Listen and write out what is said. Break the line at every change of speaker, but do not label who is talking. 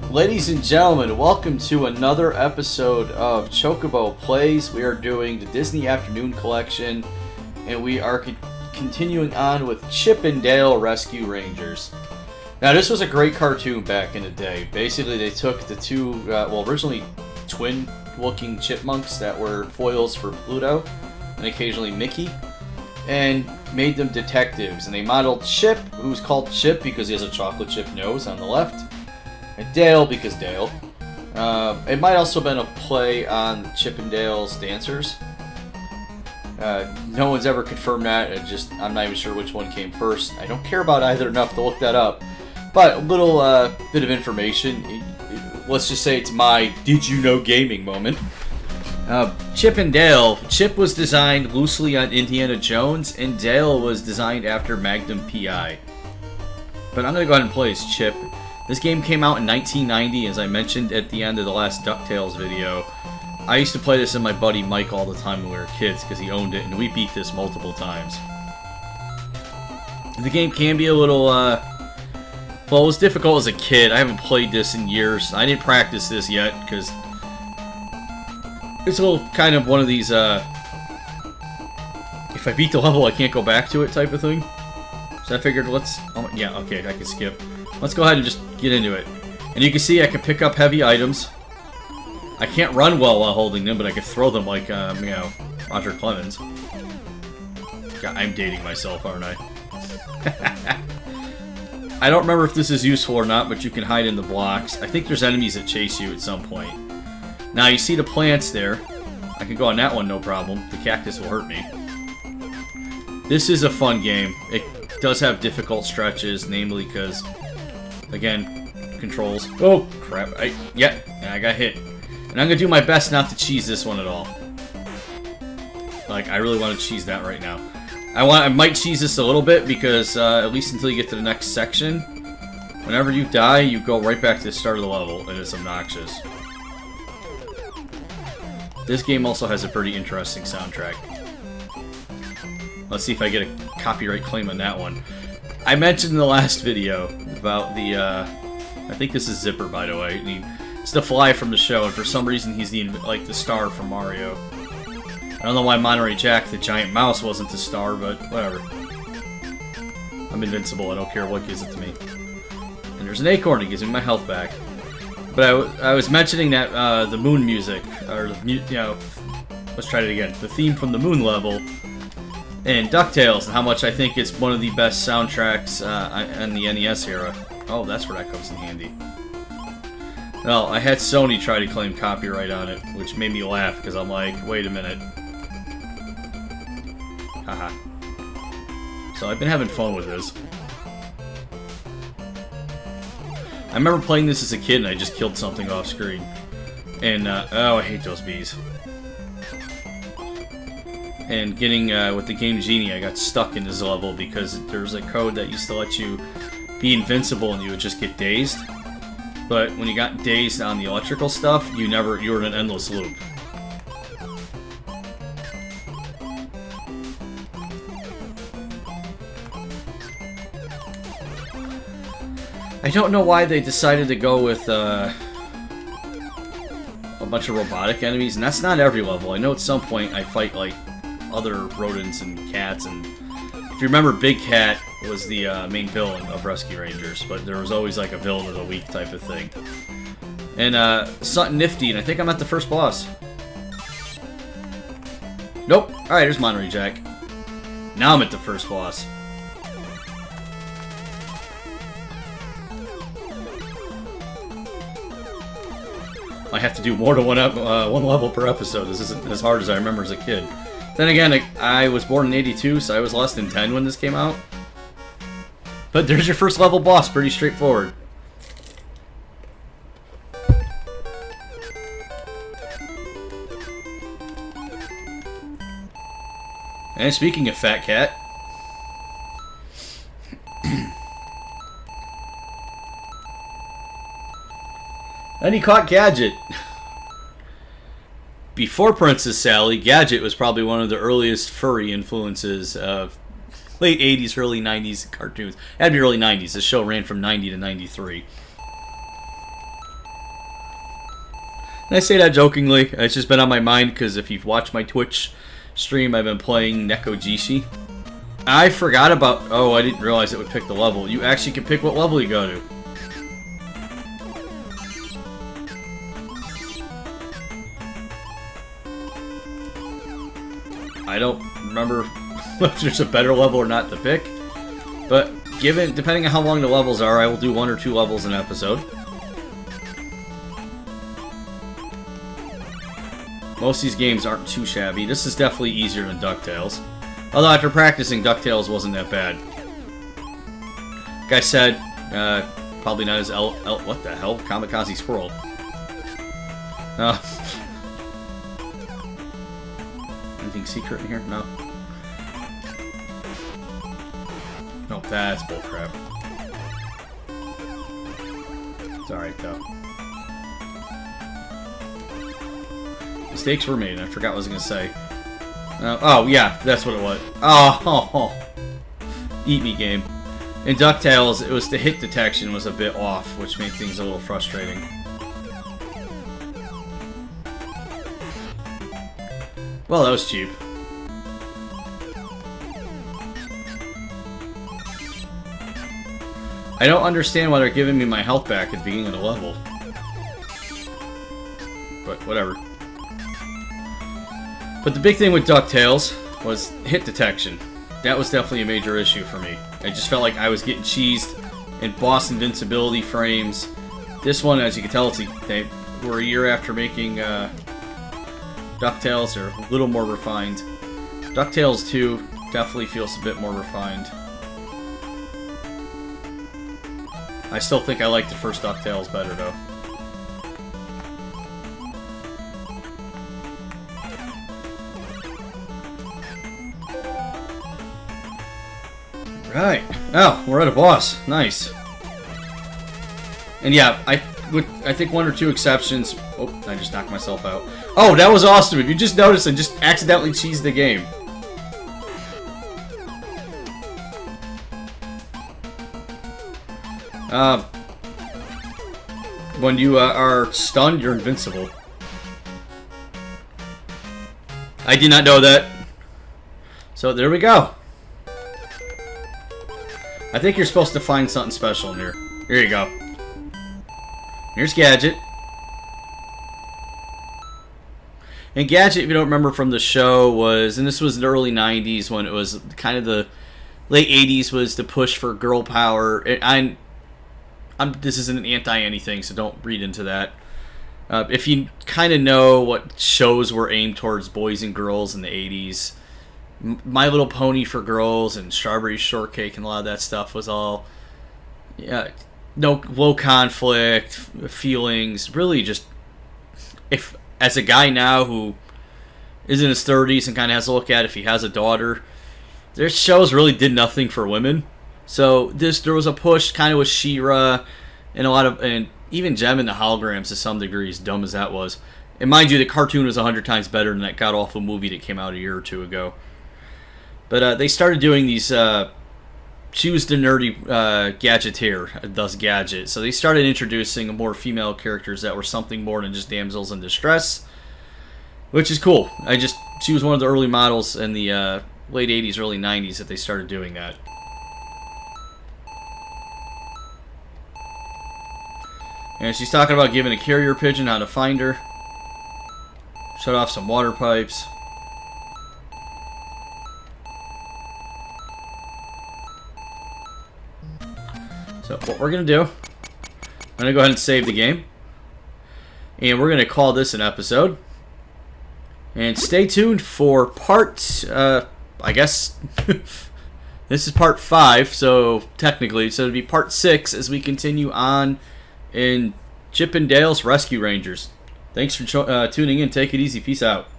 Ladies and gentlemen, welcome to another episode of Chocobo Plays. We are doing the Disney Afternoon Collection, and we are continuing on with Chip and Dale Rescue Rangers. Now, this was a great cartoon back in the day. Basically, they took the two, originally twin-looking chipmunks that were foils for Pluto, and occasionally Mickey, and made them detectives. And they modeled Chip, who's called Chip because he has a chocolate chip nose on the left, and Dale because Dale. It might also have been a play on Chip and Dale's Dancers. No one's ever confirmed that. I'm not even sure which one came first. I don't care about either enough to look that up. But a little bit of information. Let's just say it's my "Did you know" gaming moment. Chip and Dale. Chip was designed loosely on Indiana Jones, and Dale was designed after Magnum P.I. But I'm going to go ahead and play as Chip. This game came out in 1990, as I mentioned at the end of the last DuckTales video. I used to play this with my buddy Mike all the time when we were kids, because he owned it, and we beat this multiple times. The game can be a little, well, it was difficult as a kid. I haven't played this in years. I didn't practice this yet, because it's a little kind of one of these, if I beat the level, I can't go back to it type of thing. So I figured, yeah, okay, I can skip. Let's go ahead and just get into it. And you can see I can pick up heavy items. I can't run well while holding them, but I can throw them like, Roger Clemens. God, I'm dating myself, aren't I? I don't remember if this is useful or not, but you can hide in the blocks. I think there's enemies that chase you at some point. Now, you see the plants there. I can go on that one, no problem. The cactus will hurt me. This is a fun game. It does have difficult stretches, namely because, again, controls. Oh, crap. I got hit. And I'm going to do my best not to cheese this one at all. Like, I really want to cheese that right now. I might cheese this a little bit because, at least until you get to the next section, whenever you die, you go right back to the start of the level, and it's obnoxious. This game also has a pretty interesting soundtrack. Let's see if I get a copyright claim on that one. I mentioned in the last video about the, I think this is Zipper, by the way. It's the fly from the show, and for some reason he's the star from Mario. I don't know why Monterey Jack, the giant mouse, wasn't the star, but whatever. I'm invincible, I don't care what gives it to me. And there's an acorn that gives me my health back. But I was mentioning that the moon music, or let's try it again. The theme from the moon level in DuckTales, and how much I think it's one of the best soundtracks in the NES era. Oh, that's where that comes in handy. Well, I had Sony try to claim copyright on it, which made me laugh, because I'm like, wait a minute. Haha. So I've been having fun with this. I remember playing this as a kid, and I just killed something off screen. And, oh, I hate those bees. And getting, with the Game Genie, I got stuck in this level because there's a code that used to let you be invincible and you would just get dazed. But when you got dazed on the electrical stuff, you were in an endless loop. I don't know why they decided to go with, a bunch of robotic enemies, and that's not every level. I know at some point I fight, like, other rodents and cats, and if you remember, Big Cat was the main villain of Rescue Rangers, but there was always like a villain of the week type of thing. And something nifty, and I think I'm at the first boss. Nope. Alright, there's Monterey Jack. Now I'm at the first boss. I have to do more than one level per episode. This isn't as hard as I remember as a kid. Then again, I was born in '82, so I was less than 10 when this came out. But there's your first level boss, pretty straightforward. And speaking of Fat Cat... and he caught Gadget. Before Princess Sally, Gadget was probably one of the earliest furry influences of late 80s, early 90s cartoons. It had to be early 90s. The show ran from 90 to 93. And I say that jokingly. It's just been on my mind because if you've watched my Twitch stream, I've been playing Neko Jishi. I forgot about... Oh, I didn't realize it would pick the level. You actually can pick what level you go to. I don't remember if there's a better level or not to pick. But depending on how long the levels are, I will do 1 or 2 levels an episode. Most of these games aren't too shabby. This is definitely easier than DuckTales. Although after practicing, DuckTales wasn't that bad. Like I said, probably not as what the hell? Kamikaze Squirrel. Anything secret in here? No. No, that's bullcrap. It's alright, though. Mistakes were made. I forgot what I was going to say. Oh, yeah, that's what it was. Oh. Eat me, game. In DuckTales, it was the hit detection was a bit off, which made things a little frustrating. Well, that was cheap. I don't understand why they're giving me my health back at the beginning of the level. But, whatever. But the big thing with DuckTales was hit detection. That was definitely a major issue for me. I just felt like I was getting cheesed in boss invincibility frames. This one, as you can tell, they were a year after making DuckTales. They're a little more refined. DuckTales 2 definitely feels a bit more refined. I still think I like the first DuckTales better, though. Right. Oh, we're at a boss. Nice. And yeah, I think 1 or 2 exceptions. Oh, I just knocked myself out. Oh, that was awesome. If you just noticed, I just accidentally cheesed the game. When you are stunned, you're invincible. I did not know that. So there we go. I think you're supposed to find something special in here. Here you go. Here's Gadget. And Gadget, if you don't remember from the show, was... And this was in the early 90s when it was kind of the... Late 80s was the push for girl power. This isn't an anti-anything, so don't read into that. If you kind of know what shows were aimed towards boys and girls in the 80s... My Little Pony for girls and Strawberry Shortcake and a lot of that stuff was all, yeah, no low conflict feelings. Really, just if as a guy now who is in his 30s and kind of has to look at if he has a daughter, their shows really did nothing for women. So there was a push kind of with She-Ra and even Gem and the Holograms to some degree, as dumb as that was. And mind you, the cartoon was 100 times better than that god awful movie that came out a year or two ago. But they started doing these, she was the nerdy gadgeteer, thus Gadget. So they started introducing more female characters that were something more than just damsels in distress. Which is cool. She was one of the early models in the late 80s, early 90s that they started doing that. And she's talking about giving a carrier pigeon how to find her. Shut off some water pipes. So what we're going to do, I'm going to go ahead and save the game. And we're going to call this an episode. And stay tuned for part, I guess, this is part 5, so technically, so it'll be part 6 as we continue on in Chip and Dale's Rescue Rangers. Thanks for tuning in. Take it easy. Peace out.